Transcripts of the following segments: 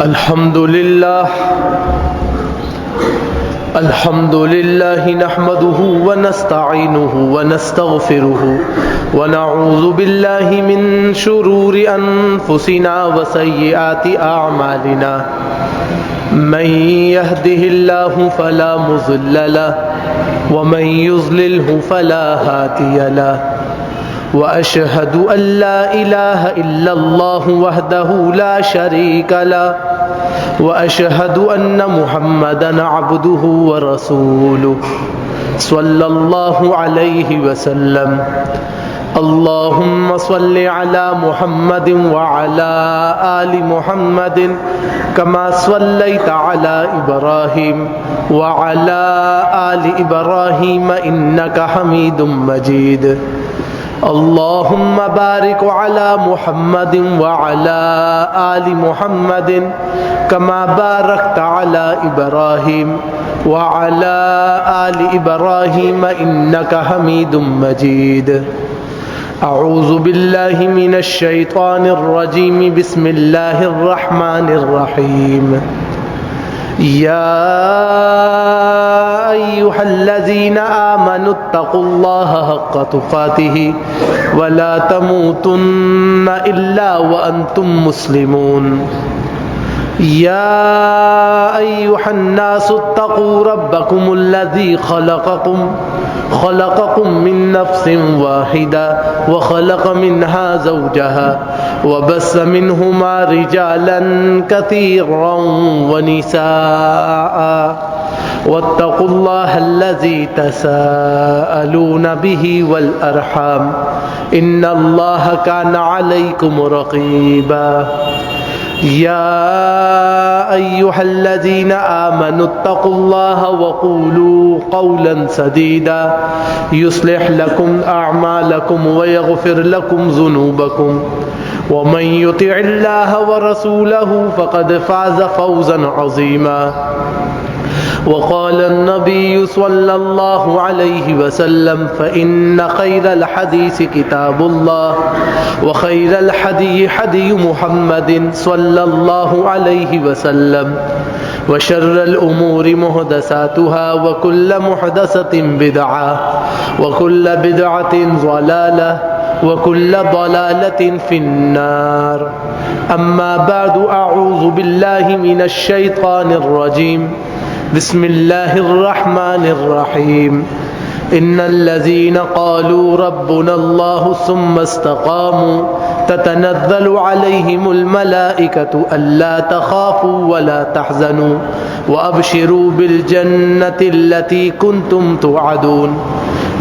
الحمد لله نحمده ونستعينه ونستغفره ونعوذ بالله من شرور أنفسنا وسيئات أعمالنا من يهده الله فلا مضل له ومن يضلله فلا هادي له وأشهد أن لا إله إلا الله وحده لا شريك له وأشهد أن محمدًا عبده ورسوله صلى الله عليه وسلم اللهم صل على محمد وعلى آل محمد كما صليت على إبراهيم وعلى آل إبراهيم إنك حميد مجيد اللهم بارك على محمد وعلى آل محمد كما باركت على إبراهيم وعلى آل إبراهيم إنك حميد مجيد أعوذ بالله من الشيطان الرجيم بسم الله الرحمن الرحيم يا أيها الذين آمنوا اتقوا الله حق تقاته ولا تموتن إلا وأنتم مسلمون يا أيها الناس اتقوا ربكم الذي خلقكم من نفس واحدة وخلق منها زوجها وبث منهما رجالا كثيرا ونساء واتقوا الله الذي تساءلون به والأرحام إن الله كان عليكم رقيبا يا أيها الذين آمنوا اتقوا الله وقولوا قولا سديدا يصلح لكم أعمالكم ويغفر لكم ذنوبكم ومن يطع الله ورسوله فقد فاز فوزا عظيما وقال النبي صلى الله عليه وسلم فإن خير الحديث كتاب الله وخير الحدي حدي محمد صلى الله عليه وسلم وشر الأمور محدثاتها وكل محدثة بدعة وكل بدعة ضلالة وكل ضلالة في النار أما بعد أعوذ بالله من الشيطان الرجيم بسم الله الرحمن الرحيم إن الذين قالوا ربنا الله ثم استقاموا تتنزل عليهم الملائكة ألا تخافوا ولا تحزنوا وأبشروا بالجنة التي كنتم توعدون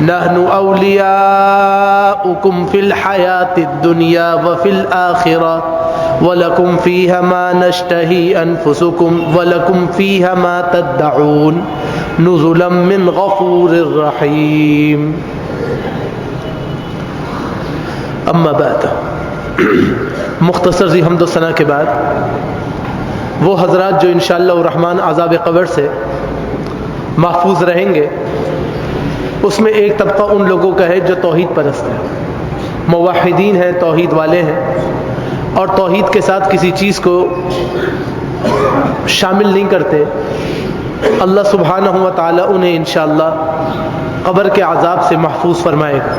نحن أولياؤكم في الحياة الدنيا وفي الآخرة ولكم فيها ما نشتهي أنفسكم ولكم فيها ما تدعون نزلا من غفور رحيم اما بعد مختصر سی حمد و ثنا کے بعد وہ حضرات جو انشاءاللہ الرحمن عذاب قبر سے محفوظ رہیں گے اس میں ایک طبقہ ان لوگوں کا ہے جو توحید پرست ہے، موحدین ہیں، توحید والے ہیں اور توحید کے ساتھ کسی چیز کو شامل نہیں کرتے۔ اللہ سبحانہ و تعالی انہیں انشاءاللہ قبر کے عذاب سے محفوظ فرمائے گا۔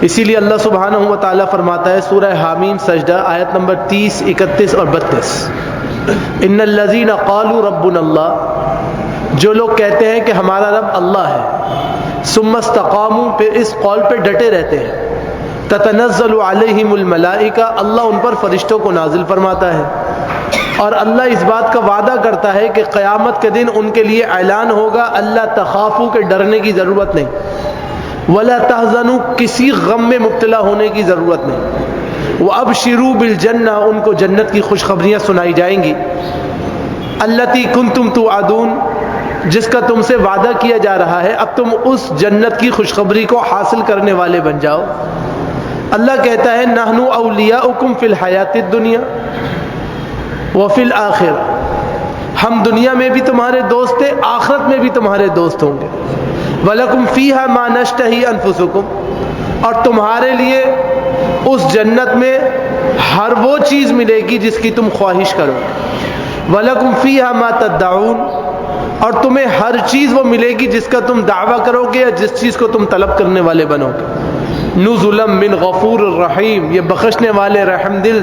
اسی لیے اللہ سبحانہ و تعالی فرماتا ہے سورہ حامیم سجدہ آیت نمبر 30، 31 اور 32، ان الذین قالوا ربنا اللہ، جو لوگ کہتے ہیں کہ ہمارا رب اللہ ہے، ثم استقاموا، پھر اس قول پہ ڈٹے رہتے ہیں، تتنزل علیہم الملائکہ، اللہ ان پر فرشتوں کو نازل فرماتا ہے، اور اللہ اس بات کا وعدہ کرتا ہے کہ قیامت کے دن ان کے لیے اعلان ہوگا اللہ تخافوا، کہ ڈرنے کی ضرورت نہیں، ولا تحزنوا، کسی غم میں مبتلا ہونے کی ضرورت نہیں، وابشروا بالجنہ، ان کو جنت کی خوشخبریاں سنائی جائیں گی، التی کنتم توعدون، جس کا تم سے وعدہ کیا جا رہا ہے، اب تم اس جنت کی خوشخبری کو حاصل کرنے والے بن جاؤ۔ اللہ کہتا ہے نحن اولیاؤکم فی الحیات الدنیا وفی الآخرہ، ہم دنیا میں بھی تمہارے دوست ہیں، آخرت میں بھی تمہارے دوست ہوں گے۔ وَلَكُمْ فِيهَا مَا نَشْتَهِي أَنفُسُكُمْ، اور تمہارے لیے اس جنت میں ہر وہ چیز ملے گی جس کی تم خواہش کرو. وَلَكُمْ فِيهَا مَا تَدَّعُونَ، اور تمہیں ہر چیز وہ ملے گی جس کا تم دعویٰ کرو گے یا جس چیز کو تم طلب کرنے والے بنو گے. نزلا من غفور الرحیم، یہ بخشنے والے رحم دل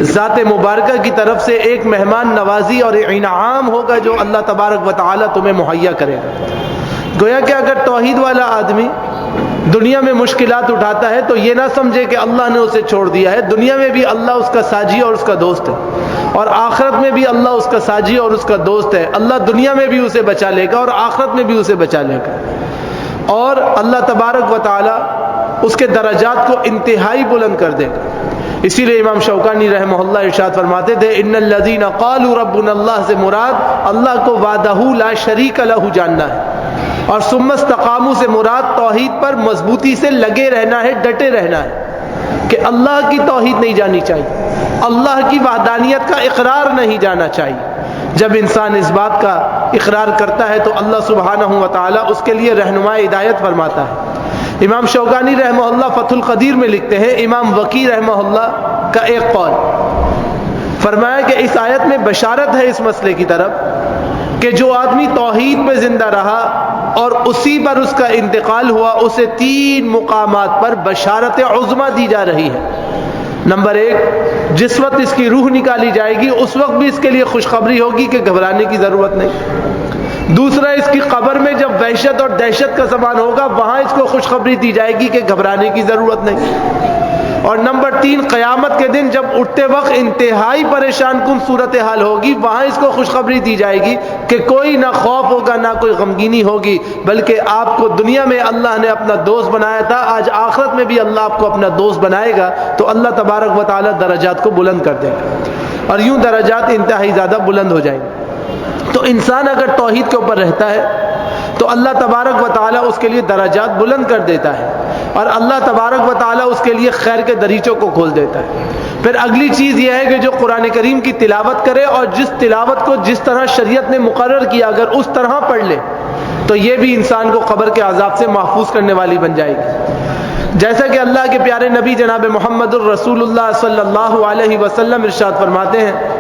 ذات مبارکہ کی طرف سے ایک مہمان نوازی اور انعام ہوگا جو اللہ تبارک و تعالی تمہیں مہیا کرے گا. گویا کہ اگر توحید والا آدمی دنیا میں مشکلات اٹھاتا ہے تو یہ نہ سمجھے کہ اللہ نے اسے چھوڑ دیا ہے. دنیا میں بھی اللہ اس کا ساجی اور اس کا دوست ہے، اور آخرت میں بھی اللہ اس کا ساجی اور اس کا دوست ہے. اللہ دنیا میں بھی اسے بچا لے گا اور آخرت میں بھی اسے بچا لے گا، اور اللہ تبارک و تعالی اس کے درجات کو انتہائی بلند کر دے گا. اسی لیے امام شوکانی رحمہ اللہ ارشاد فرماتے تھے ان الذین قالوا ربنا اللہ سے مراد اللہ کو وحدہ لا شریک لہ جاننا ہے، اور ثم استقاموا سے مراد توحید پر مضبوطی سے لگے رہنا ہے، ڈٹے رہنا ہے کہ اللہ کی توحید نہیں جانی چاہیے، اللہ کی وحدانیت کا اقرار نہیں جانا چاہیے. جب انسان اس بات کا اقرار کرتا ہے تو اللہ سبحانہ و تعالی اس کے لیے رہنمائی ہدایت فرماتا ہے. امام شوکانی رحمہ اللہ فتح القدیر میں لکھتے ہیں، امام وقی رحمہ اللہ کا ایک قول فرمایا کہ اس آیت میں بشارت ہے اس مسئلے کی طرف کہ جو آدمی توحید پہ زندہ رہا اور اسی پر اس کا انتقال ہوا، اسے 3 مقامات پر بشارت عظمی دی جا رہی ہے. نمبر 1، جس وقت اس کی روح نکالی جائے گی اس وقت بھی اس کے لیے خوشخبری ہوگی کہ گھبرانے کی ضرورت نہیں. دوسرا، اس کی قبر میں جب وحشت اور دہشت کا زمان ہوگا وہاں اس کو خوشخبری دی جائے گی کہ گھبرانے کی ضرورت نہیں. اور نمبر 3، قیامت کے دن جب اٹھتے وقت انتہائی پریشان کن صورتحال ہوگی وہاں اس کو خوشخبری دی جائے گی کہ کوئی نہ خوف ہوگا نہ کوئی غمگینی ہوگی، بلکہ آپ کو دنیا میں اللہ نے اپنا دوست بنایا تھا، آج آخرت میں بھی اللہ آپ کو اپنا دوست بنائے گا. تو اللہ تبارک و تعالی درجات کو بلند کر دے گا، اور یوں درجات انتہائی زیادہ بلند ہو جائیں گے. تو انسان اگر توحید کے اوپر رہتا ہے تو اللہ تبارک و تعالیٰ اس کے لیے درجات بلند کر دیتا ہے، اور اللہ تبارک و تعالیٰ اس کے لیے خیر کے دریچوں کو کھول دیتا ہے. پھر اگلی چیز یہ ہے کہ جو قرآن کریم کی تلاوت کرے اور جس تلاوت کو جس طرح شریعت نے مقرر کیا اگر اس طرح پڑھ لے تو یہ بھی انسان کو قبر کے عذاب سے محفوظ کرنے والی بن جائے گی. جیسا کہ اللہ کے پیارے نبی جناب محمد الرسول اللہ صلی اللہ علیہ وسلم ارشاد فرماتے ہیں،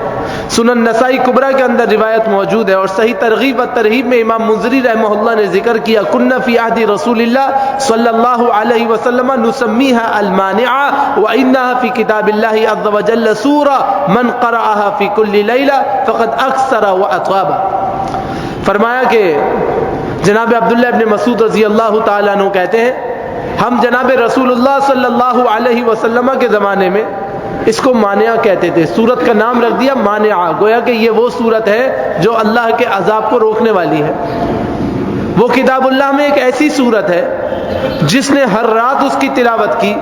سنن نسائی کبریٰ کے اندر روایت موجود ہے، اور صحیح ترغیب و ترہیب میں امام منذری رحمہ اللہ نے ذکر کیا، کنا فی عہد رسول اللہ صلی اللہ علیہ وسلم نسمیہا المانعہ وانہا فی کتاب اللہ عز وجل سورہ من قرأها فی کل لیلہ فقد اکثر و اطوابا. فرمایا کہ جناب عبداللہ ابن مسعود رضی اللہ تعالیٰ عنہ کہتے ہیں، ہم جناب رسول اللہ صلی اللہ علیہ وسلم کے زمانے میں اس کو مانعہ کہتے تھے. سورت کا نام رکھ دیا مانعہ، گویا کہ یہ وہ سورت ہے جو اللہ کے عذاب کو روکنے والی ہے. وہ کتاب اللہ میں ایک ایسی سورت ہے جس نے ہر رات اس کی تلاوت کی،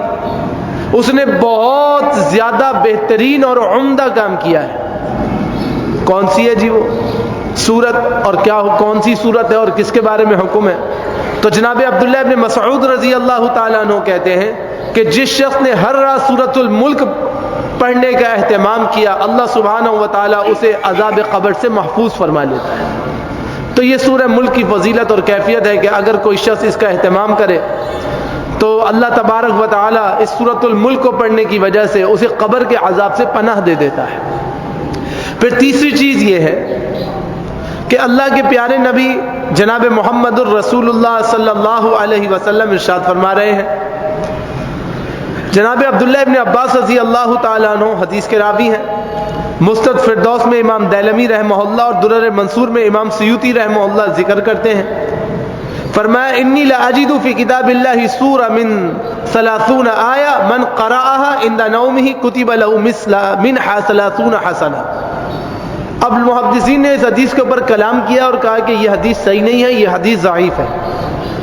اس نے بہت زیادہ بہترین اور عمدہ کام کیا ہے. کون سی ہے جی وہ سورت، اور کیا کون سی سورت ہے اور کس کے بارے میں حکم ہے؟ تو جناب عبداللہ ابن مسعود رضی اللہ تعالیٰ عنہ کہتے ہیں کہ جس شخص نے ہر رات سورۃ الملک پڑھنے کا اہتمام کیا اللہ سبحانہ و تعالیٰ اسے عذاب قبر سے محفوظ فرما لیتا ہے. تو یہ سورہ ملک کی فضیلت اور کیفیت ہے کہ اگر کوئی شخص اس کا اہتمام کرے تو اللہ تبارک و تعالیٰ اس سورۃ الملک کو پڑھنے کی وجہ سے اسے قبر کے عذاب سے پناہ دے دیتا ہے. پھر تیسری چیز یہ ہے کہ اللہ کے پیارے نبی جناب محمد الرسول اللہ صلی اللہ علیہ وسلم ارشاد فرما رہے ہیں، جناب عبداللہ ابن عباس رضی اللہ تعالیٰ عنہ حدیث کے راوی ہیں، مستد فردوس میں امام دیلمی رحمہ اللہ اور درر منصور میں امام سیوطی رحمہ اللہ ذکر کرتے ہیں. فرمایا انی لاجد فی کتاب اللہ سورہ من 30 آیہ من قرأها عند نومہ کتب له مثل منها 30 حسنہ. اب محدثین نے اس حدیث کے اوپر کلام کیا اور کہا کہ یہ حدیث صحیح نہیں ہے، یہ حدیث ضعیف ہے.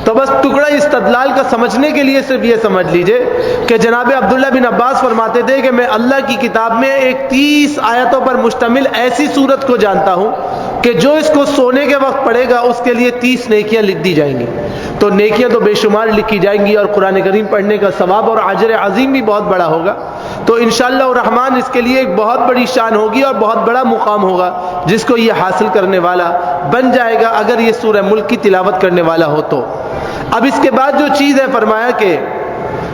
تو بس ٹکڑا استدلال کا سمجھنے کے لیے صرف یہ سمجھ لیجئے کہ جناب عبداللہ بن عباس فرماتے تھے کہ میں اللہ کی کتاب میں ایک 30 آیتوں پر مشتمل ایسی سورت کو جانتا ہوں کہ جو اس کو سونے کے وقت پڑھے گا اس کے لیے 30 نیکیاں لکھ دی جائیں گی. تو نیکیاں تو بے شمار لکھی جائیں گی اور قرآن کریم پڑھنے کا ثواب اور اجر عظیم بھی بہت بڑا ہوگا. تو انشاءاللہ الرحمن اس کے لیے ایک بہت بڑی شان ہوگی اور بہت بڑا مقام ہوگا جس کو یہ حاصل کرنے والا بن جائے گا اگر یہ سورہ ملک کی تلاوت کرنے والا ہو تو. اب اس کے بعد جو چیز ہے فرمایا کہ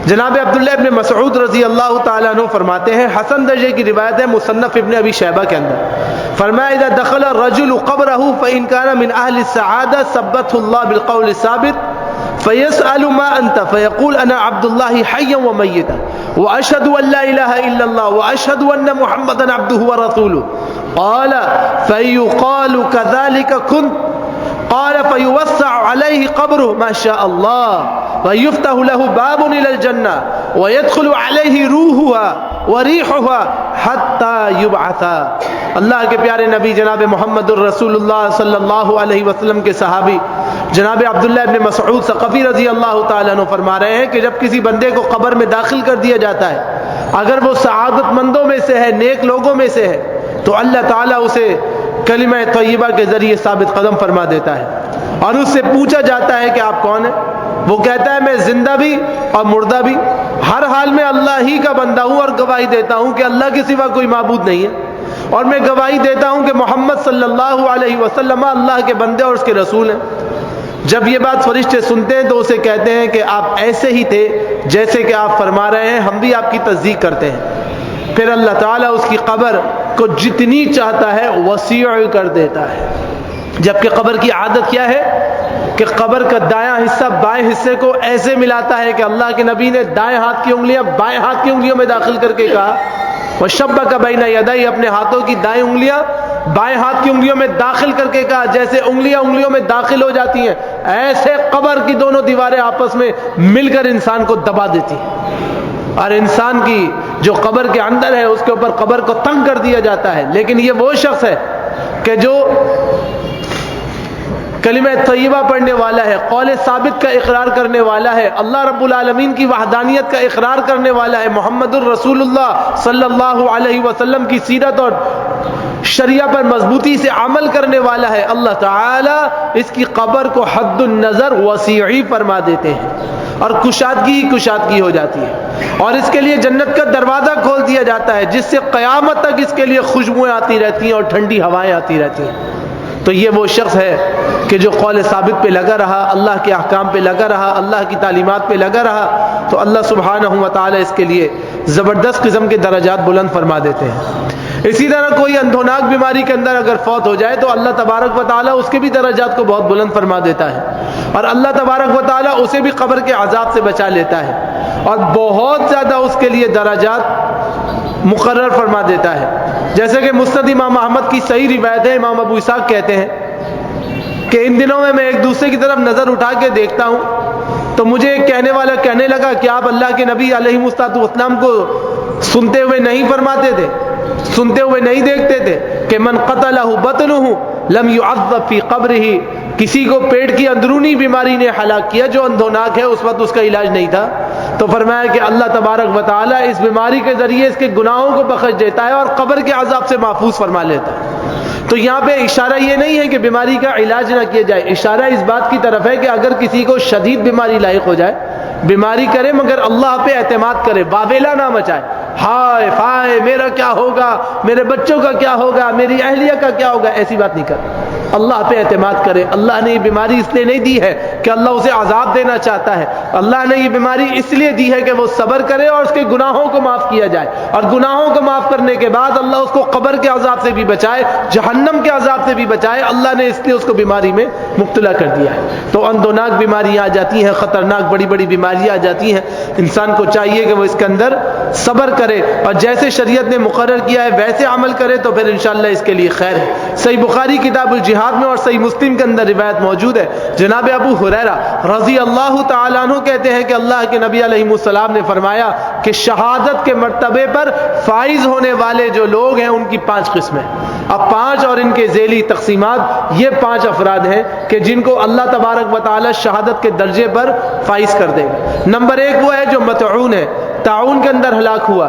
جناب عبداللہ ابن مسعود رضی اللہ تعالیٰ عنہ فرماتے ہیں، حسن درجے کی روایت ہے مصنف ابن ابی شیبہ کے اندر، فرمایا اذا دخل الرجل قبرہ فإن كان من اہل السعادہ ثبته اللہ بالقول الثابت فيسأل ما أنت فيقول أنا عبد الله حيا وميتا وأشهد أن لا إله إلا الله وأشهد أن محمدا عبده ورسوله قال فيقال كذلك كنت قال فيوسع عليه قبره ما شاء الله ويفتح له باب إلى الجنة ويدخل عليه روحها وريحها حتى يبعث۔ اللہ کے پیارے نبی جناب محمد الرسول اللہ صلی اللہ علیہ وسلم کے صحابی جناب عبداللہ ابن مسعود ثقفی رضی اللہ تعالیٰ عنہ فرما رہے ہیں کہ جب کسی بندے کو قبر میں داخل کر دیا جاتا ہے، اگر وہ سعادت مندوں میں سے ہے، نیک لوگوں میں سے ہے، تو اللہ تعالیٰ اسے کلمہ طیبہ کے ذریعے ثابت قدم فرما دیتا ہے، اور اس سے پوچھا جاتا ہے کہ آپ کون ہیں؟ وہ کہتا ہے میں زندہ بھی اور مردہ بھی ہر حال میں اللہ ہی کا بندہ ہوں، اور گواہی دیتا ہوں کہ اللہ کے سوا کوئی معبود نہیں ہے، اور میں گواہی دیتا ہوں کہ محمد صلی اللہ علیہ وسلم اللہ کے بندے اور اس کے رسول ہیں۔ جب یہ بات فرشتے سنتے ہیں تو اسے کہتے ہیں کہ آپ ایسے ہی تھے جیسے کہ آپ فرما رہے ہیں، ہم بھی آپ کی تصدیق کرتے ہیں۔ پھر اللہ تعالیٰ اس کی قبر کو جتنی چاہتا ہے وسیع کر دیتا ہے، جبکہ قبر کی عادت کیا ہے کہ قبر کا دایاں حصہ بائیں حصے کو ایسے ملاتا ہے کہ اللہ کے نبی نے دائیں ہاتھ کی انگلیاں بائیں ہاتھ کی انگلیوں میں داخل کر کے کہا وَشَبَّكَ بَيْنَ يَدَيْهِ، اپنے ہاتھوں کی دائیں انگلیاں بائیں ہاتھ کی انگلیوں میں داخل کر کے کہا، جیسے انگلیاں میں داخل ہو جاتی ہیں ایسے قبر کی دونوں دیواریں آپس میں مل کر انسان کو دبا دیتی ہیں، اور انسان کی جو قبر کے اندر ہے اس کے اوپر قبر کو تنگ کر دیا جاتا ہے۔ لیکن یہ وہ شخص ہے کہ جو کلمہ طیبہ پڑھنے والا ہے، قول ثابت کا اقرار کرنے والا ہے، اللہ رب العالمین کی وحدانیت کا اقرار کرنے والا ہے، محمد الرسول اللہ صلی اللہ علیہ وسلم کی سیرت اور شریعہ پر مضبوطی سے عمل کرنے والا ہے، اللہ تعالیٰ اس کی قبر کو حد النظر وسیعی فرما دیتے ہیں، اور کشادگی ہو جاتی ہے، اور اس کے لیے جنت کا دروازہ کھول دیا جاتا ہے، جس سے قیامت تک اس کے لیے خوشبوئیں آتی رہتی ہیں اور ٹھنڈی ہوائیں آتی رہتی ہیں۔ تو یہ وہ شخص ہے کہ جو قول ثابت پہ لگا رہا، اللہ کے احکام پہ لگا رہا، اللہ کی تعلیمات پہ لگا رہا، تو اللہ سبحانہ و تعالیٰ اس کے لیے زبردست قسم کے درجات بلند فرما دیتے ہیں۔ اسی طرح کوئی اندھوناک بیماری کے اندر اگر فوت ہو جائے تو اللہ تبارک و تعالیٰ اس کے بھی درجات کو بہت بلند فرما دیتا ہے، اور اللہ تبارک و تعالیٰ اسے بھی قبر کے عذاب سے بچا لیتا ہے، اور بہت زیادہ اس کے لیے درجات مقرر فرما دیتا ہے۔ جیسے کہ مسند امام احمد کی صحیح روایت ہے، امام ابو اسحاق کہتے ہیں کہ ان دنوں میں ایک دوسرے کی طرف نظر اٹھا کے دیکھتا ہوں تو مجھے ایک کہنے والا کہنے لگا کہ آپ اللہ کے نبی علیہ السلام کو سنتے ہوئے نہیں فرماتے تھے، سنتے ہوئے نہیں دیکھتے تھے کہ من قتلہ بطنہ لم يعذب فی قبرہ، کسی کو پیٹ کی اندرونی بیماری نے ہلاک کیا جو اندھوناک ہے، اس وقت اس کا علاج نہیں تھا، تو فرمایا کہ اللہ تبارک و تعالیٰ اس بیماری کے ذریعے اس کے گناہوں کو بخش دیتا ہے اور قبر کے عذاب سے محفوظ فرما لیتا ہے۔ تو یہاں پہ اشارہ یہ نہیں ہے کہ بیماری کا علاج نہ کیا جائے، اشارہ اس بات کی طرف ہے کہ اگر کسی کو شدید بیماری لاحق ہو جائے، بیماری کرے مگر اللہ پہ اعتماد کرے، واویلا نہ مچائے، ہائے فائے میرا کیا ہوگا، میرے بچوں کا کیا ہوگا، میری اہلیہ کا کیا ہوگا، ایسی بات نہیں کرے، اللہ پہ اعتماد کرے۔ اللہ نے یہ بیماری اس لیے نہیں دی ہے کہ اللہ اسے عذاب دینا چاہتا ہے، اللہ نے یہ بیماری اس لیے دی ہے کہ وہ صبر کرے اور اس کے گناہوں کو معاف کیا جائے، اور گناہوں کو معاف کرنے کے بعد اللہ اس کو قبر کے عذاب سے بھی بچائے، جہنم کے عذاب سے بھی بچائے، اللہ نے اس لیے اس کو بیماری میں مبتلا کر دیا ہے۔ تو اندھوناک بیماریاں آ جاتی ہیں، خطرناک بڑی بڑی بیماریاں آ جاتی ہیں، انسان کو چاہیے کہ وہ اس کے اندر صبر کرے اور جیسے شریعت نے مقرر کیا ہے ویسے عمل کرے، تو پھر انشاءاللہ اس کے لیے خیر ہے۔ صحیح بخاری کتاب الجہاد میں اور صحیح مسلم کے اندر روایت موجود ہے، جناب ابو ہریرہ رضی اللہ تعالیٰ عنہ کہتے ہیں کہ اللہ کے نبی علیہ السلام نے فرمایا کہ شہادت کے مرتبے پر فائز ہونے والے جو لوگ ہیں ان کی 5 قسمیں، اب 5 اور ان کے ذیلی تقسیمات، یہ 5 افراد ہیں کہ جن کو اللہ تبارک و تعالی شہادت کے درجے پر فائز کر دے گا۔ نمبر 1 وہ ہے جو مطعون ہے، طاعون کے اندر ہلاک ہوا،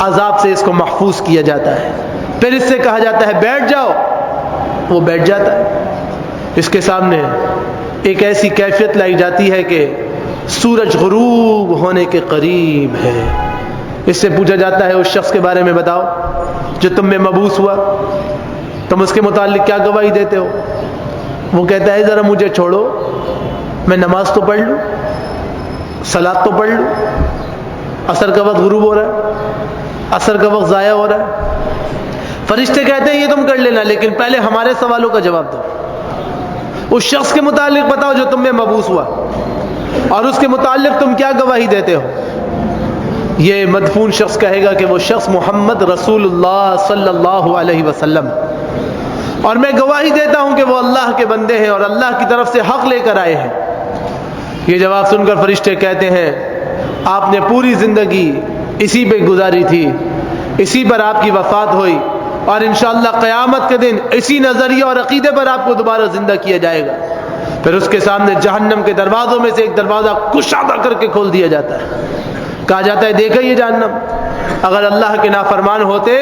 عذاب سے اس کو محفوظ کیا جاتا ہے. پھر اس سے کہا جاتا ہے بیٹھ جاؤ، وہ بیٹھ جاتا ہے. اس کے سامنے ایک ایسی کیفیت لائی جاتی ہے کہ سورج غروب ہونے کے قریب ہے. اس سے پوچھا جاتا ہے اس شخص کے بارے میں بتاؤ جو تم میں مبعوث ہوا، تم اس کے متعلق کیا گواہی دیتے ہو؟ وہ کہتا ہے ذرا مجھے چھوڑو، میں نماز تو پڑھ لوں، صلاۃ تو پڑھ لوں. عصر کا وقت غروب ہو رہا ہے، عصر کا وقت ضائع ہو رہا ہے. فرشتے کہتے ہیں یہ تم کر لینا، لیکن پہلے ہمارے سوالوں کا جواب دو. اس شخص کے متعلق بتاؤ جو تم میں مبعوث ہوا، اور اس کے متعلق تم کیا گواہی دیتے ہو. یہ مدفون شخص کہے گا کہ وہ شخص محمد رسول اللہ صلی اللہ علیہ وسلم، اور میں گواہی دیتا ہوں کہ وہ اللہ کے بندے ہیں اور اللہ کی طرف سے حق لے کر آئے ہیں. یہ جواب سن کر فرشتے کہتے ہیں آپ نے پوری زندگی اسی پہ گزاری تھی، اسی پر آپ کی وفات ہوئی، اور انشاءاللہ قیامت کے دن اسی نظریے اور عقیدے پر آپ کو دوبارہ زندہ کیا جائے گا. پھر اس کے سامنے جہنم کے دروازوں میں سے ایک دروازہ کشادہ کر کے کھول دیا جاتا ہے. کہا جاتا ہے دیکھا یہ جہنم، اگر اللہ کے نافرمان ہوتے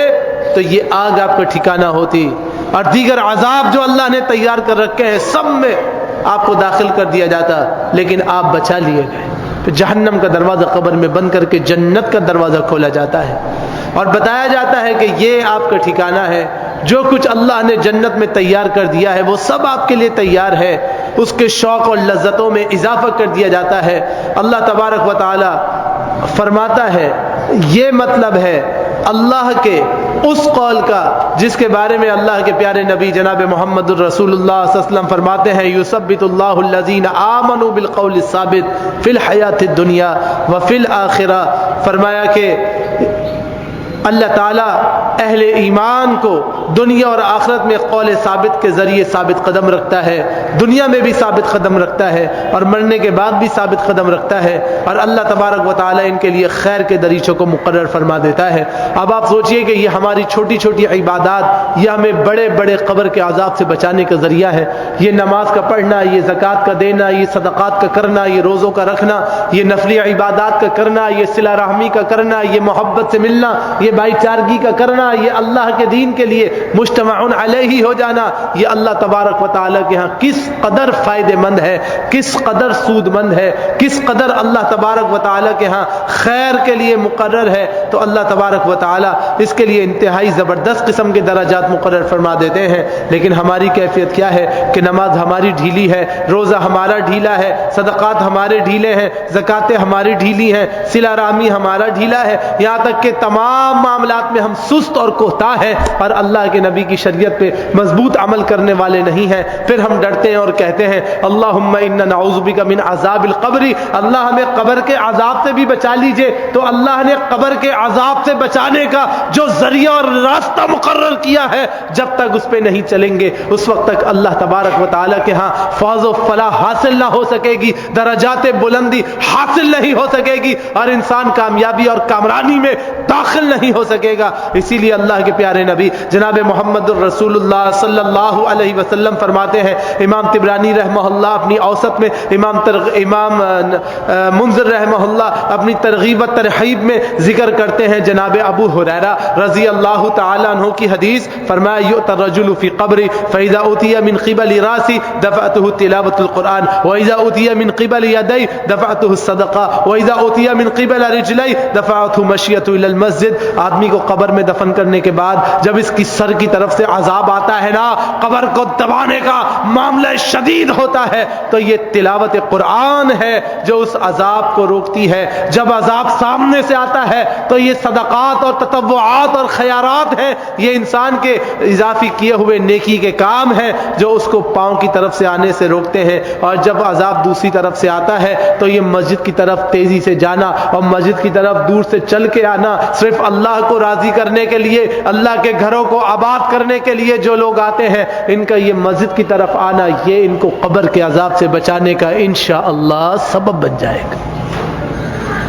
تو یہ آگ آپ کا ٹھکانہ ہوتی، اور دیگر عذاب جو اللہ نے تیار کر رکھے ہیں سب میں آپ کو داخل کر دیا جاتا، لیکن آپ بچا لیے گئے. پھر جہنم کا دروازہ قبر میں بند کر کے جنت کا دروازہ کھولا جاتا ہے، اور بتایا جاتا ہے کہ یہ آپ کا ٹھکانہ ہے. جو کچھ اللہ نے جنت میں تیار کر دیا ہے وہ سب آپ کے لیے تیار ہے. اس کے شوق اور لذتوں میں اضافہ کر دیا جاتا ہے. اللہ تبارک و تعالی فرماتا ہے یہ مطلب ہے اللہ کے اس قول کا جس کے بارے میں اللہ کے پیارے نبی جناب محمد الرسول اللہ صلی اللہ علیہ وسلم فرماتے ہیں یثبت اللہ الذین آمنوا بالقول الثابت فی الحیات الدنیا وفی الآخرہ. فرمایا کہ اللہ تعالیٰ اہل ایمان کو دنیا اور آخرت میں قول ثابت کے ذریعے ثابت قدم رکھتا ہے، دنیا میں بھی ثابت قدم رکھتا ہے اور مرنے کے بعد بھی ثابت قدم رکھتا ہے، اور اللہ تبارک و تعالیٰ ان کے لیے خیر کے دریچوں کو مقرر فرما دیتا ہے. اب آپ سوچئے کہ یہ ہماری چھوٹی چھوٹی عبادات یہ ہمیں بڑے بڑے قبر کے عذاب سے بچانے کا ذریعہ ہے. یہ نماز کا پڑھنا، یہ زکوٰۃ کا دینا، یہ صدقات کا کرنا، یہ روزوں کا رکھنا، یہ نفلی عبادات کا کرنا، یہ صلہ رحمی کا کرنا، یہ محبت سے ملنا، یہ بھائی چارگی کا کرنا، یہ اللہ کے دین کے لیے مجتمعون علیہ ہو جانا، یہ اللہ تبارک و تعالیٰ کے ہاں کس قدر فائدہ مند ہے، کس قدر سود مند ہے، کس قدر اللہ تبارک و تعالیٰ کے ہاں خیر کے لیے مقرر ہے. تو اللہ تبارک و تعالیٰ اس کے لیے انتہائی زبردست قسم کے درجات مقرر فرما دیتے ہیں. لیکن ہماری کیفیت کیا ہے کہ نماز ہماری ڈھیلی ہے، روزہ ہمارا ڈھیلا ہے، صدقات ہمارے ڈھیلے ہیں، زکاتیں ہماری ڈھیلی ہیں، صلہ رحمی ہمارا ڈھیلا ہے، یہاں تک کہ تمام معاملات میں ہم سست اور کوتاہ ہیں اور اللہ کے نبی کی شریعت پہ مضبوط عمل کرنے والے نہیں ہیں. پھر ہم ڈرتے ہیں اور کہتے ہیں اللہم انا نعوذ بک من عذاب القبر، اللہ ہمیں قبر کے عذاب سے بھی بچا لیجئے. تو اللہ نے قبر کے عذاب سے بچانے کا جو ذریعہ اور راستہ مقرر کیا ہے، جب تک اس پہ نہیں چلیں گے اس وقت تک اللہ تبارک و تعالیٰ کے ہاں فوز و فلاح حاصل نہ ہو سکے گی، درجات بلندی حاصل نہیں ہو سکے گی، اور انسان کامیابی اور کامرانی میں داخل نہیں ہو سکے گا. اسی لیے اللہ کے پیارے نبی جناب محمد الرسول اللہ صلی اللہ علیہ وسلم فرماتے ہیں، امام طبرانی رحمہ اللہ اپنی اوسط میں، امام منذر رحمہ اللہ اپنی ترغیب و ترہیب میں ذکر کرتے ہیں جناب ابو ہریرہ رضی اللہ تعالی عنہ کی حدیث. فرمایا یؤتی الرجل فی قبری فاذا اوتی من قبل راسی دفعته تلاوۃ القرآن واذا اوتی من قبل یدی دفعته الصدقہ واذا اوتی من قبل رجلی دفعته مشیۃ الی المسجد. آدمی کو قبر میں دفن کرنے کے بعد جب اس کی سر کی طرف سے عذاب آتا ہے نا، قبر کو دبانے کا معاملہ شدید ہوتا ہے، تو یہ تلاوت قرآن ہے جو اس عذاب کو روکتی ہے. جب عذاب سامنے سے آتا ہے تو یہ صدقات اور تطوعات اور خیرات ہیں، یہ انسان کے اضافی کیے ہوئے نیکی کے کام ہیں جو اس کو پاؤں کی طرف سے آنے سے روکتے ہیں. اور جب عذاب دوسری طرف سے آتا ہے تو یہ مسجد کی طرف تیزی سے جانا اور مسجد کی طرف دور سے چل کے آنا، صرف اللہ کو راضی کرنے کے لیے، اللہ کے گھروں کو آباد کرنے کے لیے جو لوگ آتے ہیں، ان کا یہ مسجد کی طرف آنا یہ ان کو قبر کے عذاب سے بچانے کا انشاءاللہ سبب بن جائے گا.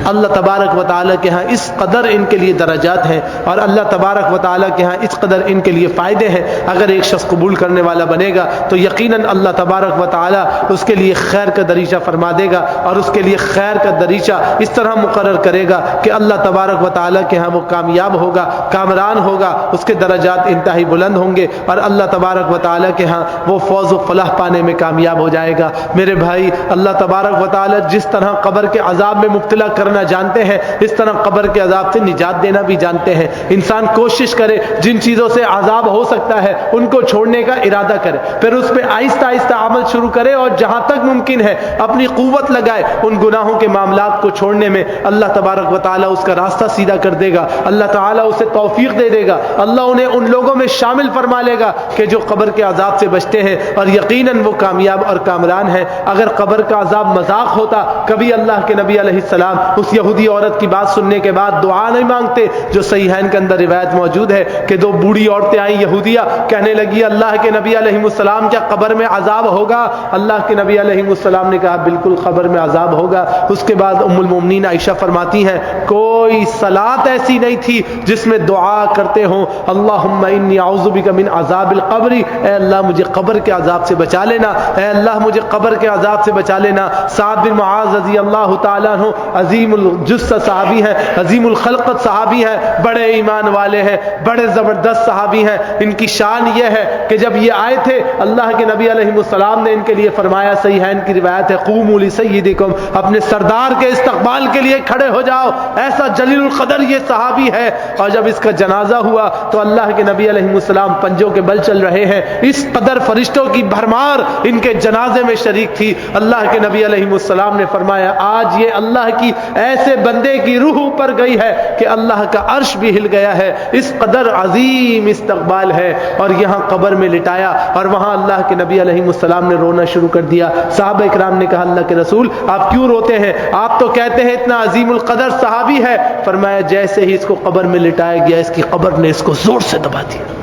اللہ تبارک و تعالیٰ کے ہاں اس قدر ان کے لیے درجات ہیں اور اللہ تبارک و تعالیٰ کے ہاں اس قدر ان کے لیے فائدے ہیں. اگر ایک شخص قبول کرنے والا بنے گا تو یقیناً اللہ تبارک و تعالیٰ اس کے لیے خیر کا دریچہ فرما دے گا اور اس کے لیے خیر کا دریچہ اس طرح مقرر کرے گا کہ اللہ تبارک و تعالیٰ کے ہاں وہ کامیاب ہوگا, کامران ہوگا, اس کے درجات انتہائی بلند ہوں گے اور اللہ تبارک و تعالیٰ کے ہاں وہ فوز و فلاح پانے میں کامیاب ہو جائے گا. میرے بھائی, اللہ تبارک و تعالیٰ جس طرح قبر کے عذاب میں مبتلا کرنا جانتے ہیں اس طرح قبر کے عذاب سے نجات دینا بھی جانتے ہیں. انسان کوشش کرے جن چیزوں سے عذاب ہو سکتا ہے ان کو چھوڑنے کا ارادہ کرے, پھر اس پہ آہستہ آہستہ عمل شروع کرے اور جہاں تک ممکن ہے اپنی قوت لگائے ان گناہوں کے معاملات کو چھوڑنے میں. اللہ تبارک و تعالیٰ اس کا راستہ سیدھا کر دے گا, اللہ تعالیٰ اسے توفیق دے دے گا, اللہ انہیں ان لوگوں میں شامل فرما لے گا کہ جو قبر کے عذاب سے بچتے ہیں اور یقیناً وہ کامیاب اور کامران ہیں. اگر قبر کا عذاب مذاق ہوتا, کبھی اللہ کے نبی علیہ السلام اس یہودی عورت کی بات سننے کے بعد دعا نہیں مانگتے, جو صحیحین کے اندر روایت موجود ہے کہ دو بوڑھی عورتیں آئیں یہودیہ, کہنے لگی اللہ کے نبی علیہ السلام کیا قبر میں عذاب ہوگا؟ اللہ کے نبی علیہ السلام نے کہا بالکل قبر میں عذاب ہوگا. اس کے بعد ام المومنین عائشہ فرماتی ہیں کوئی صلاۃ ایسی نہیں تھی جس میں دعا کرتے ہوں اللہم انی اعوذ بک من عذاب القبر, اے اللہ مجھے قبر کے عذاب سے بچا لینا, اے اللہ مجھے قبر کے عذاب سے بچا لینا. سعد بن معاذ رضی اللہ تعالیٰ عنہ عظیم الجثہ صحابی ہیں, عظیم الخلقت صحابی ہیں, بڑے ایمان والے ہیں, بڑے زبردست صحابی ہیں. ان کی شان یہ ہے کہ جب یہ آئے تھے اللہ کے نبی علیہ السلام نے ان کے لیے فرمایا, صحیحین کی روایت ہے, قوموا لسیدکم, اپنے سردار کے استقبال کے لیے کھڑے ہو جاؤ. ایسا جلیل القدر یہ صحابی ہے. اور جب اس کا جنازہ ہوا تو اللہ کے نبی علیہ السلام پنجوں کے بل چل رہے ہیں, اس قدر فرشتوں کی بھرمار ان کے جنازے میں شریک تھی. اللہ کے نبی علیہ السلام نے فرمایا آج یہ اللہ کی ایسے بندے کی روح پر گئی ہے کہ اللہ کا عرش بھی ہل گیا ہے. اس قدر عظیم استقبال ہے. اور یہاں قبر میں لٹایا اور وہاں اللہ کے نبی علیہ السلام نے رونا شروع کر دیا. صحابہ اکرام نے کہا اللہ کے رسول آپ کیوں روتے ہیں؟ آپ تو کہتے ہیں اتنا عظیم القدر صحابی ہے. فرمایا جیسے ہی اس کو قبر میں لٹایا گیا اس کی قبر نے اس کو زور سے دبا دیا.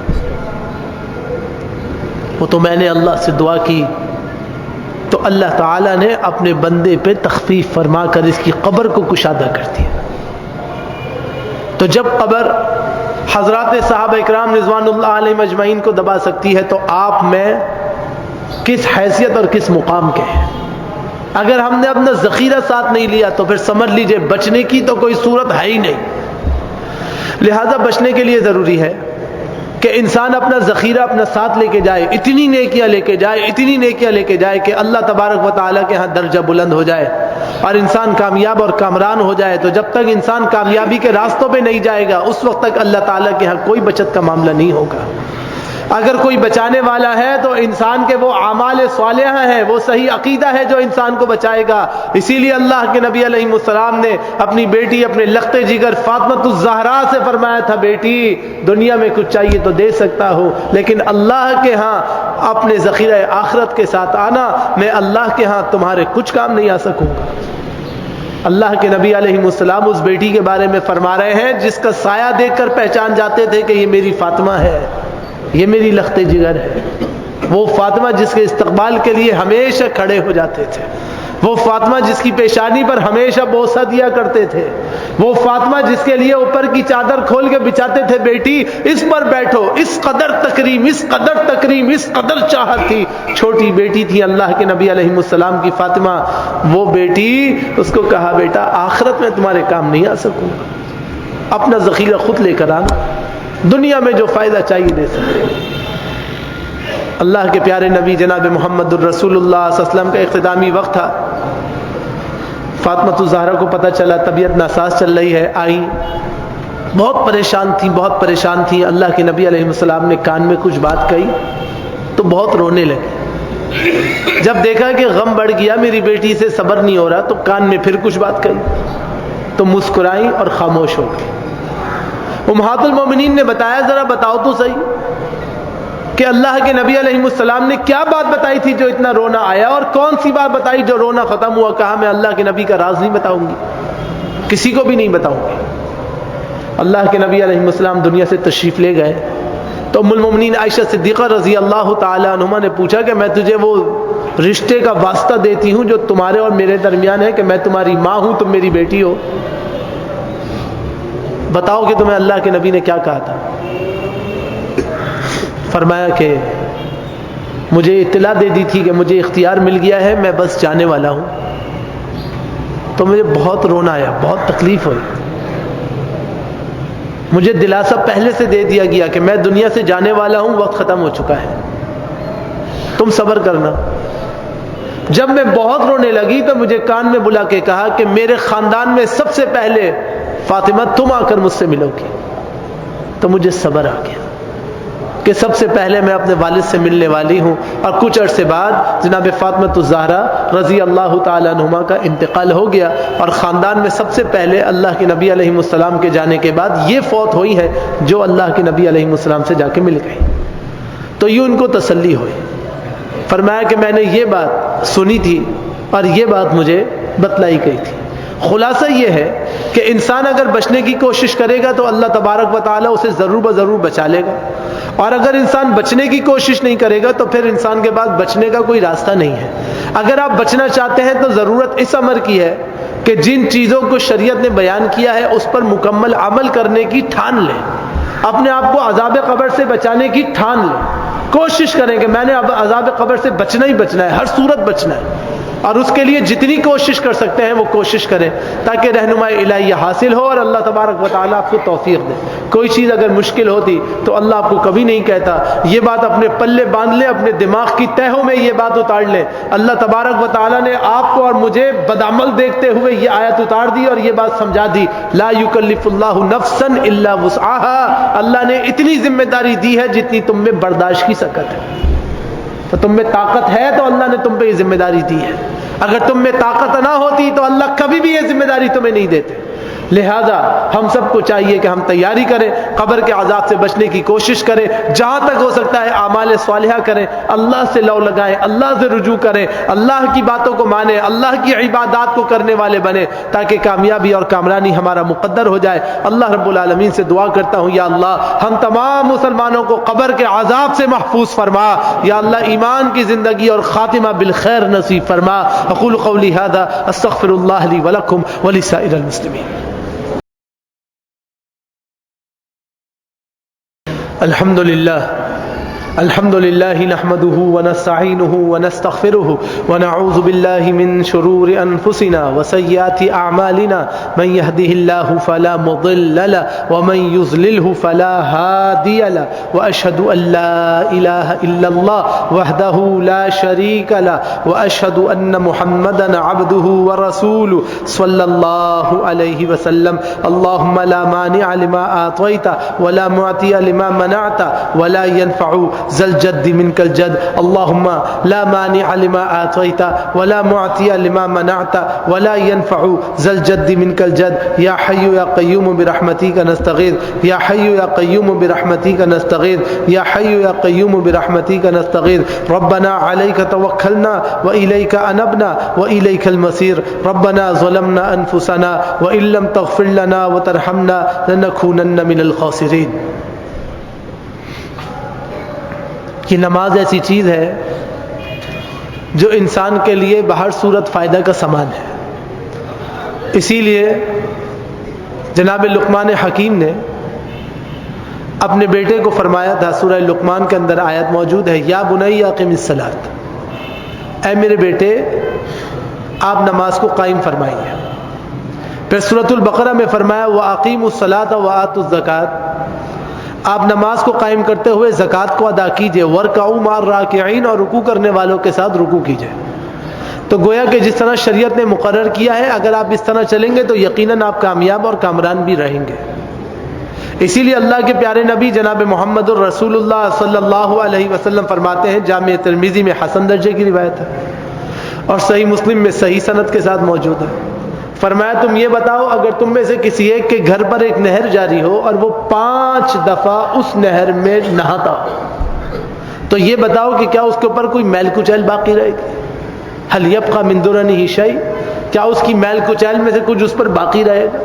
وہ تو میں نے اللہ سے دعا کی تو اللہ تعالیٰ نے اپنے بندے پہ تخفیف فرما کر اس کی قبر کو کشادہ کر دیا. تو جب قبر حضرات صحابہ اکرام رضوان اللہ علیہم اجمعین کو دبا سکتی ہے تو آپ میں کس حیثیت اور کس مقام کے ہیں؟ اگر ہم نے اپنا ذخیرہ ساتھ نہیں لیا تو پھر سمجھ لیجئے بچنے کی تو کوئی صورت ہے ہی نہیں. لہذا بچنے کے لیے ضروری ہے کہ انسان اپنا ذخیرہ اپنا ساتھ لے کے جائے, اتنی نیکیاں لے کے جائے, اتنی نیکیاں لے کے جائے کہ اللہ تبارک و تعالیٰ کے ہاں درجہ بلند ہو جائے اور انسان کامیاب اور کامران ہو جائے. تو جب تک انسان کامیابی کے راستوں پہ نہیں جائے گا اس وقت تک اللہ تعالیٰ کے ہاں کوئی بچت کا معاملہ نہیں ہوگا. اگر کوئی بچانے والا ہے تو انسان کے وہ اعمال صالحہ ہیں, وہ صحیح عقیدہ ہے جو انسان کو بچائے گا. اسی لیے اللہ کے نبی علیہ السلام نے اپنی بیٹی اپنے لخت جگر فاطمۃ الزہرا سے فرمایا تھا بیٹی دنیا میں کچھ چاہیے تو دے سکتا ہوں لیکن اللہ کے ہاں اپنے ذخیرہ آخرت کے ساتھ آنا, میں اللہ کے ہاں تمہارے کچھ کام نہیں آ سکوں گا. اللہ کے نبی علیہ السلام اس بیٹی کے بارے میں فرما رہے ہیں جس کا سایہ دیکھ کر پہچان جاتے تھے کہ یہ میری فاطمہ ہے, یہ میری لخت جگر ہے. وہ فاطمہ جس کے استقبال کے لیے ہمیشہ کھڑے ہو جاتے تھے, وہ فاطمہ جس کی پیشانی پر ہمیشہ بوسہ دیا کرتے تھے, وہ فاطمہ جس کے لیے اوپر کی چادر کھول کے بچاتے تھے بیٹی اس پر بیٹھو. اس قدر تکریم, اس قدر تکریم, اس قدر چاہت تھی. چھوٹی بیٹی تھی اللہ کے نبی علیہ السلام کی فاطمہ. وہ بیٹی اس کو کہا بیٹا آخرت میں تمہارے کام نہیں آ سکوں گا, اپنا ذخیرہ خود لے کر آنا, دنیا میں جو فائدہ چاہیے دے سکتے. اللہ کے پیارے نبی جناب محمد الرسول اللہ صلی اللہ علیہ وسلم کا اختتامی وقت تھا. فاطمہ الزہرا کو پتہ چلا طبیعت ناساز چل رہی ہے, آئی بہت پریشان تھی, بہت پریشان تھی. اللہ کے نبی علیہ السلام نے کان میں کچھ بات کہی تو بہت رونے لگے. جب دیکھا کہ غم بڑھ گیا, میری بیٹی سے صبر نہیں ہو رہا, تو کان میں پھر کچھ بات کہی تو مسکرائیں اور خاموش ہو گئی. امہات المومنین نے بتایا ذرا بتاؤ تو صحیح کہ اللہ کے نبی علیہ السلام نے کیا بات بتائی تھی جو اتنا رونا آیا, اور کون سی بات بتائی جو رونا ختم ہوا؟ کہا میں اللہ کے نبی کا راز نہیں بتاؤں گی, کسی کو بھی نہیں بتاؤں گی. اللہ کے نبی علیہ السلام دنیا سے تشریف لے گئے تو ام المومنین عائشہ صدیقہ رضی اللہ تعالی عنہما نے پوچھا کہ میں تجھے وہ رشتے کا واسطہ دیتی ہوں جو تمہارے اور میرے درمیان ہے کہ میں تمہاری ماں ہوں, تم میری بیٹی ہو. بتاؤ کہ تمہیں اللہ کے نبی نے کیا کہا تھا؟ فرمایا کہ مجھے اطلاع دے دی تھی کہ مجھے اختیار مل گیا ہے، میں بس جانے والا ہوں۔ تو مجھے بہت رونا آیا، بہت تکلیف ہوئی۔ مجھے دلاسا پہلے سے دے دیا گیا کہ میں دنیا سے جانے والا ہوں، وقت ختم ہو چکا ہے، تم صبر کرنا۔ جب میں بہت رونے لگی تو مجھے کان میں بلا کے کہا کہ میرے خاندان میں سب سے پہلے فاطمہ تم آ کر مجھ سے ملو گی۔ تو مجھے صبر آ گیا کہ سب سے پہلے میں اپنے والد سے ملنے والی ہوں۔ اور کچھ عرصے بعد جناب فاطمہ الزہرا رضی اللہ تعالی عنہما کا انتقال ہو گیا، اور خاندان میں سب سے پہلے اللہ کے نبی علیہ السلام کے جانے کے بعد یہ فوت ہوئی ہے جو اللہ کے نبی علیہ السلام سے جا کے مل گئی۔ تو یوں ان کو تسلی ہوئی۔ فرمایا کہ میں نے یہ بات سنی تھی اور یہ بات مجھے بتلائی گئی تھی۔ خلاصہ یہ ہے کہ انسان اگر بچنے کی کوشش کرے گا تو اللہ تبارک و تعالیٰ اسے ضرور بضرور بچا لے گا، اور اگر انسان بچنے کی کوشش نہیں کرے گا تو پھر انسان کے پاس بچنے کا کوئی راستہ نہیں ہے۔ اگر آپ بچنا چاہتے ہیں تو ضرورت اس امر کی ہے کہ جن چیزوں کو شریعت نے بیان کیا ہے اس پر مکمل عمل کرنے کی ٹھان لیں، اپنے آپ کو عذاب قبر سے بچانے کی ٹھان لیں، کوشش کریں کہ میں نے اب عذاب قبر سے بچنا ہی بچنا ہے، ہر صورت بچنا ہے، اور اس کے لیے جتنی کوشش کر سکتے ہیں وہ کوشش کریں تاکہ رہنمائی الہیہ حاصل ہو اور اللہ تبارک و تعالیٰ آپ کو توفیق دے۔ کوئی چیز اگر مشکل ہوتی تو اللہ آپ کو کبھی نہیں کہتا۔ یہ بات اپنے پلے باندھ لیں، اپنے دماغ کی تہوں میں یہ بات اتار لیں، اللہ تبارک و تعالیٰ نے آپ کو اور مجھے بدعمل دیکھتے ہوئے یہ آیت اتار دی اور یہ بات سمجھا دی، لا یکلف اللہ نفسا الا وسعها۔ اللہ نے اتنی ذمہ داری دی ہے جتنی تم میں برداشت کی طاقت ہے۔ تو تم میں طاقت ہے تو اللہ نے تم پہ یہ ذمہ داری دی ہے، اگر تم میں طاقت نہ ہوتی تو اللہ کبھی بھی یہ ذمہ داری تمہیں نہیں دیتے۔ لہذا ہم سب کو چاہیے کہ ہم تیاری کریں، قبر کے عذاب سے بچنے کی کوشش کریں، جہاں تک ہو سکتا ہے اعمال صالحہ کریں، اللہ سے لو لگائیں، اللہ سے رجوع کریں، اللہ کی باتوں کو مانیں، اللہ کی عبادات کو کرنے والے بنیں تاکہ کامیابی اور کامرانی ہمارا مقدر ہو جائے۔ اللہ رب العالمین سے دعا کرتا ہوں، یا اللہ ہم تمام مسلمانوں کو قبر کے عذاب سے محفوظ فرما، یا اللہ ایمان کی زندگی اور خاتمہ بالخیر نصیب فرما۔ اقول قولی ھذا استغفر اللہ لی ولکم ولسائر المسلمین۔ الحمد لله نحمده ونستعينه ونستغفره ونعوذ بالله من شرور أنفسنا وسيئات أعمالنا، من يهده الله فلا مضل له ومن يضلله فلا هادي له، وأشهد أن لا إله إلا الله وحده لا شريك له، وأشهد أن محمدا عبده ورسوله صلى الله عليه وسلم۔ اللهم لا مانع لما أعطيت ولا معطي لما منعت ولا ينفع ذا الجد منك الجد۔ اللهم لا مانع لما أعطيت ولا معطي لما منعت ولا ينفع ذا الجد منك الجد۔ يا حي يا قيوم برحمتك نستغيث، يا حي يا قيوم برحمتك نستغيث، يا حي يا قيوم برحمتك نستغيث۔ ربنا عليك توكلنا وإليك أنبنا وإليك المصير۔ ربنا ظلمنا أنفسنا وإن لم تغفر لنا وترحمنا لنكونن من الخاسرين۔ کہ نماز ایسی چیز ہے جو انسان کے لیے بہر صورت فائدہ کا سامان ہے۔ اسی لیے جناب لقمان حکیم نے اپنے بیٹے کو فرمایا تھا، سورہ لقمان کے اندر آیت موجود ہے، یا بنی اقم الصلاۃ، اے میرے بیٹے آپ نماز کو قائم فرمائیے۔ پھر سورۃ البقرہ میں فرمایا وَأَقِیمُوا الصَّلَاةَ وَآتُوا الزَّکَاةَ، آپ نماز کو قائم کرتے ہوئے زکوٰۃ کو ادا کیجئے، وَارْکَعُوا مَعَ الرَّاکِعِینَ، اور رکوع کرنے والوں کے ساتھ رکوع کیجئے۔ تو گویا کہ جس طرح شریعت نے مقرر کیا ہے، اگر آپ اس طرح چلیں گے تو یقیناً آپ کامیاب اور کامران بھی رہیں گے۔ اسی لیے اللہ کے پیارے نبی جناب محمد الرسول اللہ صلی اللہ علیہ وسلم فرماتے ہیں، جامع ترمذی میں حسن درجے کی روایت ہے اور صحیح مسلم میں صحیح سند کے ساتھ موجود ہے، فرمایا تم یہ بتاؤ اگر تم میں سے کسی ایک کے گھر پر ایک نہر جاری ہو اور وہ 5 دفعہ اس نہر میں نہاتا ہو تو یہ بتاؤ کہ کیا اس کے اوپر کوئی میل کچیل باقی رہے گی؟ هل يبقى من درنه شيء، کیا اس کی میل کچیل میں سے کچھ اس پر باقی رہے گا؟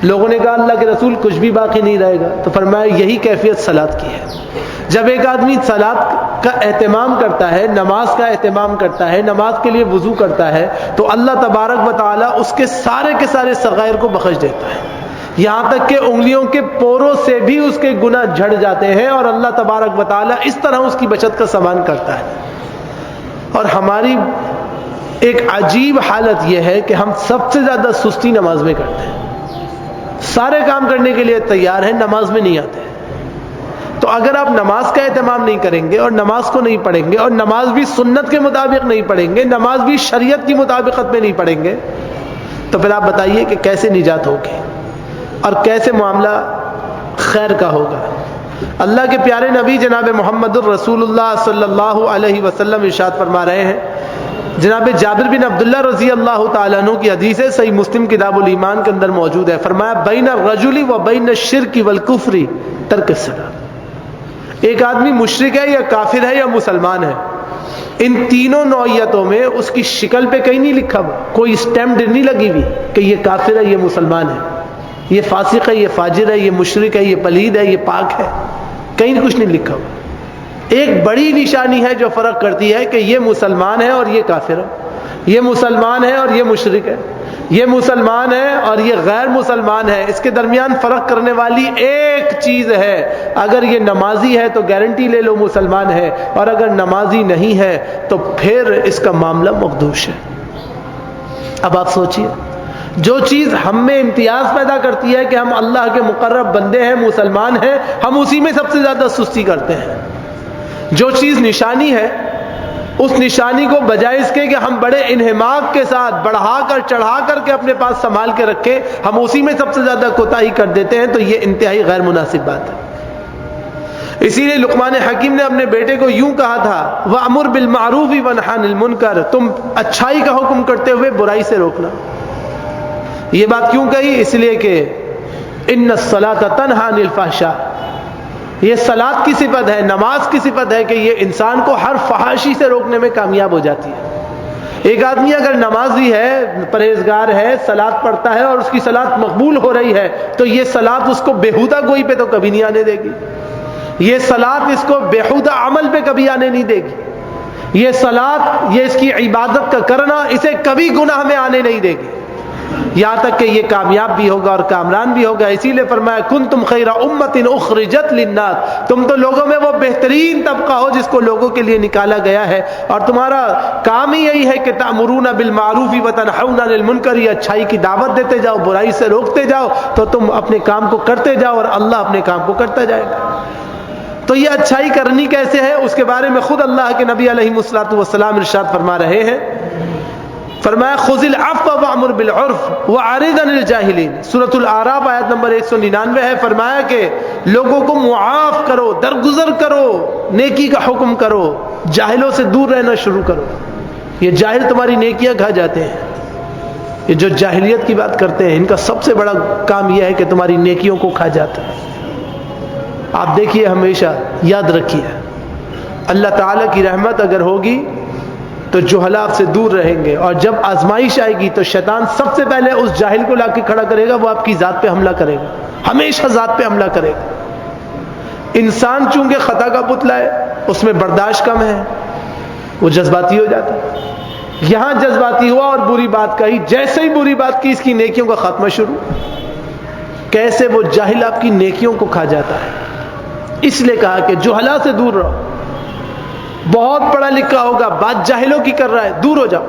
لوگوں نے کہا اللہ کے رسول کچھ بھی باقی نہیں رہے گا، تو فرمایا یہی کیفیت صلاۃ کی ہے۔ جب ایک آدمی صلاۃ کا اہتمام کرتا ہے، نماز کا اہتمام کرتا ہے، نماز کے لیے وضو کرتا ہے، تو اللہ تبارک و تعالیٰ اس کے سارے صغائر کو بخش دیتا ہے۔ یہاں تک کہ انگلیوں کے پوروں سے بھی اس کے گناہ جھڑ جاتے ہیں، اور اللہ تبارک و تعالیٰ اس طرح اس کی بچت کا سامان کرتا ہے۔ اور ہماری ایک عجیب حالت یہ ہے کہ ہم سب سے زیادہ سستی نماز میں کرتے ہیں، سارے کام کرنے کے لیے تیار ہیں، نماز میں نہیں آتے۔ تو اگر آپ نماز کا اہتمام نہیں کریں گے اور نماز کو نہیں پڑھیں گے، اور نماز بھی سنت کے مطابق نہیں پڑھیں گے، نماز بھی شریعت کی مطابقت میں نہیں پڑھیں گے، تو پھر آپ بتائیے کہ کیسے نجات ہوگی اور کیسے معاملہ خیر کا ہوگا۔ اللہ کے پیارے نبی جناب محمد الرسول اللہ صلی اللہ علیہ وسلم ارشاد فرما رہے ہیں، جناب جابر بن عبداللہ رضی اللہ تعالیٰ عنہ کی حدیث ہے، صحیح مسلم کتاب الایمان کے اندر موجود ہے، فرمایا بین الرجل و بین الشرک والکفر ترک الصلاۃ۔ ایک آدمی مشرک ہے یا کافر ہے یا مسلمان ہے، ان تینوں نوعیتوں میں اس کی شکل پہ کہیں نہیں لکھا ہوا، کوئی اسٹیمپ نہیں لگی ہوئی کہ یہ کافر ہے، یہ مسلمان ہے، یہ فاسق ہے، یہ فاجر ہے، یہ مشرک ہے، یہ پلید ہے، یہ پاک ہے، کہیں کچھ نہیں لکھا ہوا۔ ایک بڑی نشانی ہے جو فرق کرتی ہے کہ یہ مسلمان ہے اور یہ کافر ہے، یہ مسلمان ہے اور یہ مشرک ہے، یہ مسلمان ہے اور یہ غیر مسلمان ہے۔ اس کے درمیان فرق کرنے والی ایک چیز ہے، اگر یہ نمازی ہے تو گارنٹی لے لو مسلمان ہے، اور اگر نمازی نہیں ہے تو پھر اس کا معاملہ مخدوش ہے۔ اب آپ سوچئے، جو چیز ہم میں امتیاز پیدا کرتی ہے کہ ہم اللہ کے مقرب بندے ہیں، مسلمان ہیں، ہم اسی میں سب سے زیادہ سستی کرتے ہیں۔ جو چیز نشانی ہے، اس نشانی کو بجائے اس کے کہ ہم بڑے انہماک کے ساتھ بڑھا کر چڑھا کر کے اپنے پاس سنبھال کے رکھیں، ہم اسی میں سب سے زیادہ کوتاہی کر دیتے ہیں، تو یہ انتہائی غیر مناسب بات ہے۔ اسی لیے لقمان حکیم نے اپنے بیٹے کو یوں کہا تھا، وَأْمُرْ بِالْمَعْرُوفِ وَانْهَ عَنِ الْمُنْكَرِ، تم اچھائی کا حکم کرتے ہوئے برائی سے روکنا۔ یہ بات کیوں کہی؟ اس لیے کہ إِنَّ الصَّلَاةَ تَنْهَى عَنِ الْفَحْشَاءِ، یہ صلاۃ کی صفت ہے، نماز کی صفت ہے کہ یہ انسان کو ہر فحاشی سے روکنے میں کامیاب ہو جاتی ہے۔ ایک آدمی اگر نمازی ہے، پرہیزگار ہے، صلاۃ پڑھتا ہے اور اس کی صلاۃ مقبول ہو رہی ہے، تو یہ صلاۃ اس کو بےہودہ گوئی پہ تو کبھی نہیں آنے دے گی، یہ صلاۃ اس کو بےہودہ عمل پہ کبھی آنے نہیں دے گی، یہ صلاۃ، یہ اس کی عبادت کا کرنا اسے کبھی گناہ میں آنے نہیں دے گی، یہاں تک کہ یہ کامیاب بھی ہوگا اور کامران بھی ہوگا۔ اسی لیے فرمایا کنتم خیر امۃ اخرجت للناس، تم تو لوگوں میں وہ بہترین طبقہ ہو جس کو لوگوں کے لیے نکالا گیا ہے، اور تمہارا کام ہی یہی ہے کہ تأمرون بالمعروف وتنہون عن المنکر، یہ اچھائی کی دعوت دیتے جاؤ، برائی سے روکتے جاؤ، تو تم اپنے کام کو کرتے جاؤ اور اللہ اپنے کام کو کرتا جائے گا۔ تو یہ اچھائی کرنی کیسے ہے، اس کے بارے میں خود اللہ کے نبی علیہ الصلوۃ والسلام ارشاد فرما رہے ہیں، فرمایا خذ العفو وامر بالعرف واعرض عن الجاہلین، سورۃ الاعراف آیت نمبر 199 ہے۔ فرمایا کہ لوگوں کو معاف کرو، درگزر کرو، نیکی کا حکم کرو، جاہلوں سے دور رہنا شروع کرو۔ یہ جاہل تمہاری نیکیاں کھا جاتے ہیں، یہ جو جاہلیت کی بات کرتے ہیں، ان کا سب سے بڑا کام یہ ہے کہ تمہاری نیکیوں کو کھا جاتا ہے۔ آپ دیکھیے، ہمیشہ یاد رکھیے، اللہ تعالیٰ کی رحمت اگر ہوگی تو جہلا آپ سے دور رہیں گے، اور جب آزمائش آئے گی تو شیطان سب سے پہلے اس جاہل کو لا کے کھڑا کرے گا، وہ آپ کی ذات پہ حملہ کرے گا، ہمیشہ ذات پہ حملہ کرے گا۔ انسان چونکہ خطا کا پتلا ہے، اس میں برداشت کم ہے، وہ جذباتی ہو جاتا ہے۔ یہاں جذباتی ہوا اور بری بات کہی، جیسے ہی بری بات کی، اس کی نیکیوں کا خاتمہ شروع۔ کیسے وہ جاہل آپ کی نیکیوں کو کھا جاتا ہے۔ اس لیے کہا کہ جہلا سے دور رہو۔ بہت پڑھا لکھا ہوگا، بات جاہلوں کی کر رہا ہے، دور ہو جاؤ،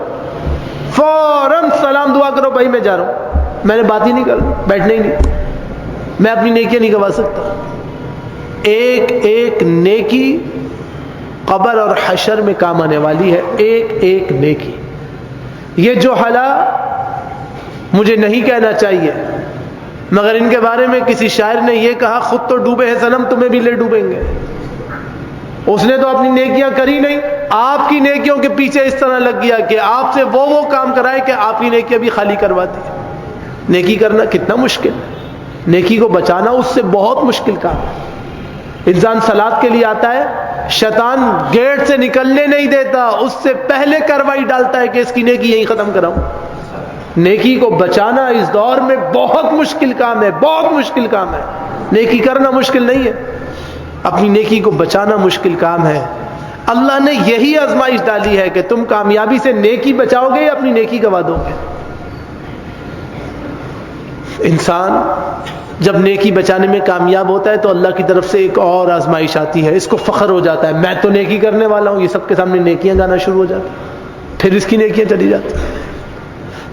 فوراً سلام دعا کرو، بھائی میں جا رہا ہوں، میں نے بات ہی نہیں کرنی، بیٹھنا ہی نہیں، میں اپنی نیکیاں نہیں گوا سکتا۔ ایک ایک نیکی قبر اور حشر میں کام آنے والی ہے، ایک ایک نیکی۔ یہ جہلا مجھے نہیں کہنا چاہیے، مگر ان کے بارے میں کسی شاعر نے یہ کہا، خود تو ڈوبے ہیں صنم، تمہیں بھی لے ڈوبیں گے۔ اس نے تو اپنی نیکیاں کری نہیں، آپ کی نیکیوں کے پیچھے اس طرح لگ گیا کہ آپ سے وہ کام کرائے کہ آپ کی نیکیاں بھی خالی کروا دی۔ نیکی کرنا کتنا مشکل ہے، نیکی کو بچانا اس سے بہت مشکل کام ہے۔ انسان صلاۃ کے لیے آتا ہے، شیطان گیٹ سے نکلنے نہیں دیتا، اس سے پہلے کارروائی ڈالتا ہے کہ اس کی نیکی یہیں ختم کراؤں۔ نیکی کو بچانا اس دور میں بہت مشکل کام ہے، بہت مشکل کام ہے۔ نیکی کرنا مشکل نہیں ہے، اپنی نیکی کو بچانا مشکل کام ہے۔ اللہ نے یہی آزمائش ڈالی ہے کہ تم کامیابی سے نیکی بچاؤ گے یا اپنی نیکی گوا دو گے۔ انسان جب نیکی بچانے میں کامیاب ہوتا ہے تو اللہ کی طرف سے ایک اور آزمائش آتی ہے، اس کو فخر ہو جاتا ہے، میں تو نیکی کرنے والا ہوں، یہ سب کے سامنے نیکیاں گانا شروع ہو جاتا ہے، پھر اس کی نیکیاں چلی جاتی ہیں۔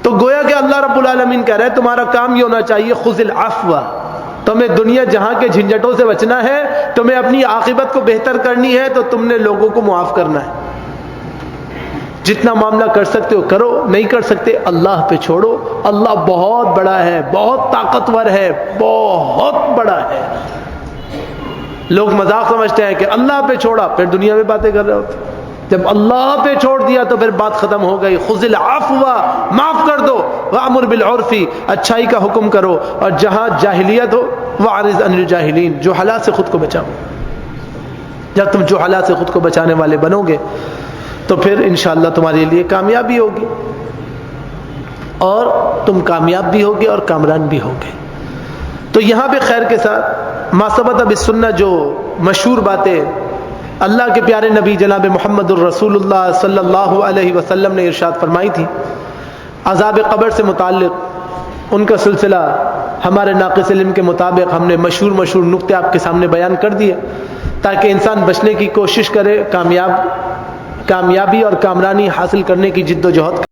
تو گویا کہ اللہ رب العالمین کہہ رہے ہیں تمہارا کام یہ ہونا چاہیے خذ العفو، تمہیں دنیا جہاں کے جھنجھٹوں سے بچنا ہے، تمہیں اپنی عاقبت کو بہتر کرنی ہے، تو تم نے لوگوں کو معاف کرنا ہے، جتنا معاملہ کر سکتے ہو کرو، نہیں کر سکتے اللہ پہ چھوڑو، اللہ بہت بڑا ہے، بہت طاقتور ہے، بہت بڑا ہے۔ لوگ مذاق سمجھتے ہیں کہ اللہ پہ چھوڑا پھر دنیا میں باتیں کر رہے ہوتے، جب اللہ پہ چھوڑ دیا تو پھر بات ختم ہو گئی۔ خذ العفو، معاف کر دو، وامر بالعرف، اچھائی کا حکم کرو، اور جہاں جاہلیت ہو واعرض عن الجاہلین، جو حالات سے خود کو بچاؤ۔ جب تم جو حالات سے خود کو بچانے والے بنو گے تو پھر انشاءاللہ تمہارے لیے کامیابی ہوگی، اور تم کامیاب بھی ہوگے اور کامران بھی ہوگے۔ تو یہاں پہ خیر کے ساتھ ما ثبت بالسنہ، جو مشہور باتیں اللہ کے پیارے نبی جناب محمد الرسول اللہ صلی اللہ علیہ وسلم نے ارشاد فرمائی تھی عذاب قبر سے متعلق، ان کا سلسلہ ہمارے ناقص علم کے مطابق ہم نے مشہور نقطے آپ کے سامنے بیان کر دیے، تاکہ انسان بچنے کی کوشش کرے، کامیابی اور کامرانی حاصل کرنے کی جد و جہد